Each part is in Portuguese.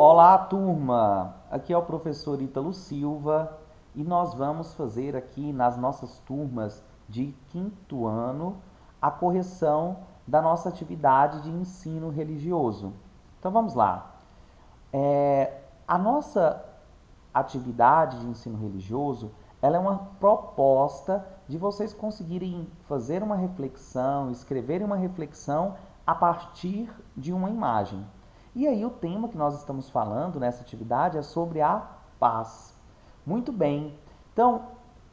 Olá, turma! Aqui é o professor Ítalo Silva e nós vamos fazer aqui nas nossas turmas de quinto ano a correção da nossa atividade de ensino religioso. Então vamos lá. A nossa atividade de ensino religioso, ela é uma proposta de vocês conseguirem fazer uma reflexão, escreverem uma reflexão a partir de uma imagem. E aí o tema que nós estamos falando nessa atividade é sobre a paz. Muito bem. Então,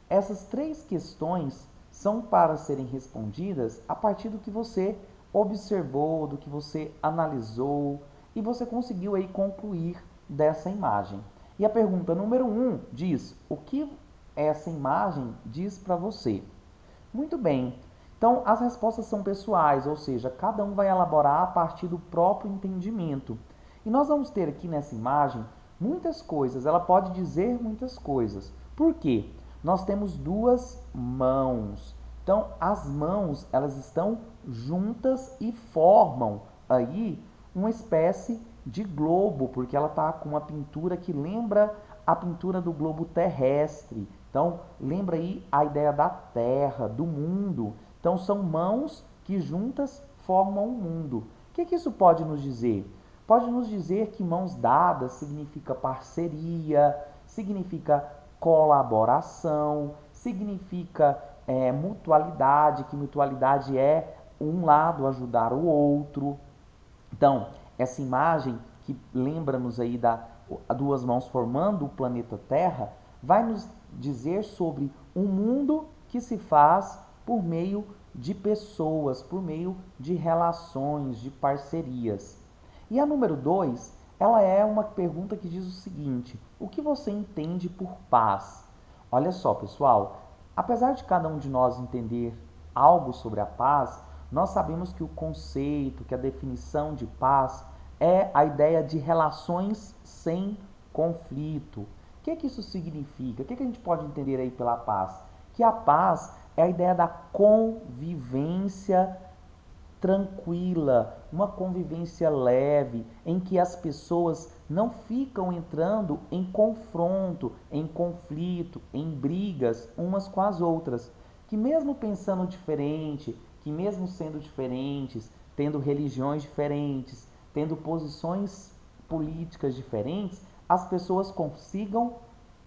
essas três questões são para serem respondidas a partir do que você observou, do que você analisou e você conseguiu aí concluir dessa imagem. E a pergunta número 1 diz: o que essa imagem diz para você? Muito bem. Então, as respostas são pessoais, ou seja, cada um vai elaborar a partir do próprio entendimento. E nós vamos ter aqui nessa imagem muitas coisas, ela pode dizer muitas coisas. Por quê? Nós temos duas mãos. Então, as mãos, elas estão juntas e formam aí uma espécie de globo, porque ela está com uma pintura que lembra a pintura do globo terrestre. Então, lembra aí a ideia da terra, do mundo. Então, são mãos que juntas formam o mundo. O que isso pode nos dizer? Pode nos dizer que mãos dadas significa parceria, significa colaboração, significa mutualidade, que mutualidade é um lado ajudar o outro. Então, essa imagem que lembra-nos aí da duas mãos formando o planeta Terra, vai nos dizer sobre um mundo que se faz por meio de pessoas, por meio de relações, de parcerias. E a número 2, ela é uma pergunta que diz o seguinte: o que você entende por paz? Olha só, pessoal, apesar de cada um de nós entender algo sobre a paz, nós sabemos que o conceito, que a definição de paz é a ideia de relações sem conflito. O que isso significa? O que a gente pode entender aí pela paz? Que a paz é a ideia da convivência tranquila, uma convivência leve, em que as pessoas não ficam entrando em confronto, em conflito, em brigas umas com as outras. Que mesmo pensando diferente, que mesmo sendo diferentes, tendo religiões diferentes, tendo posições políticas diferentes, as pessoas consigam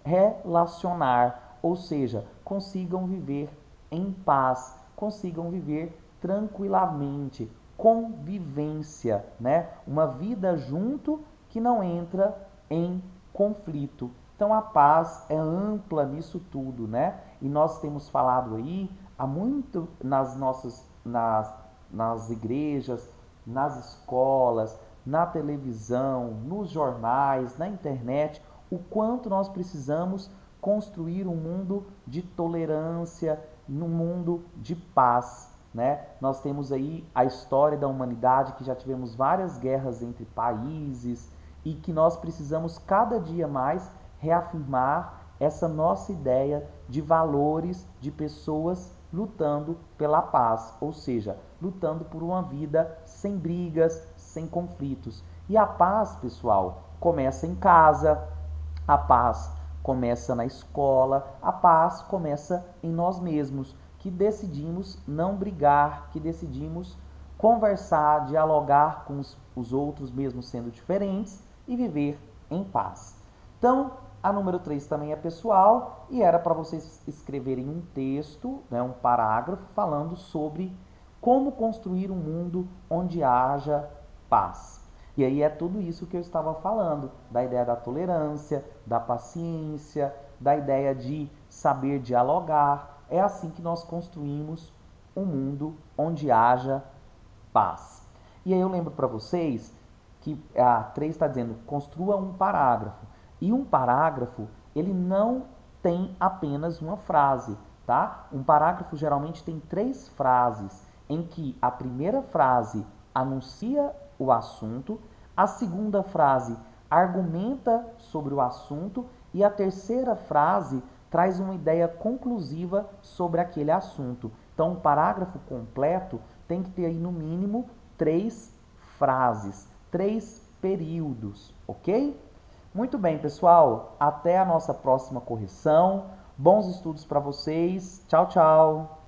relacionar, ou seja, consigam viver em paz, consigam viver tranquilamente, convivência, né? Uma vida junto que não entra em conflito. Então a paz é ampla nisso tudo, né? E nós temos falado aí há muito nas igrejas, nas escolas, na televisão, nos jornais, na internet, o quanto nós precisamos construir um mundo de tolerância, um mundo de paz, né? Nós temos aí a história da humanidade, que já tivemos várias guerras entre países e que nós precisamos cada dia mais reafirmar essa nossa ideia de valores, de pessoas lutando pela paz, ou seja, lutando por uma vida sem brigas, sem conflitos. E a paz, pessoal, começa em casa, a paz começa na escola, a paz começa em nós mesmos, que decidimos não brigar, que decidimos conversar, dialogar com os outros, mesmo sendo diferentes, e viver em paz. Então, a número 3 também é pessoal e era para vocês escreverem um texto, né, um parágrafo, falando sobre como construir um mundo onde haja paz. E aí é tudo isso que eu estava falando, da ideia da tolerância, da paciência, da ideia de saber dialogar. É assim que nós construímos um mundo onde haja paz. E aí eu lembro para vocês que a 3 está dizendo, construa um parágrafo. E um parágrafo, ele não tem apenas uma frase, tá? Um parágrafo geralmente tem 3 frases, em que a primeira frase anuncia o assunto, a segunda frase argumenta sobre o assunto e a terceira frase traz uma ideia conclusiva sobre aquele assunto. Então, um parágrafo completo tem que ter aí no mínimo 3 frases, 3 períodos, ok? Muito bem, pessoal. Até a nossa próxima correção. Bons estudos para vocês. Tchau, tchau.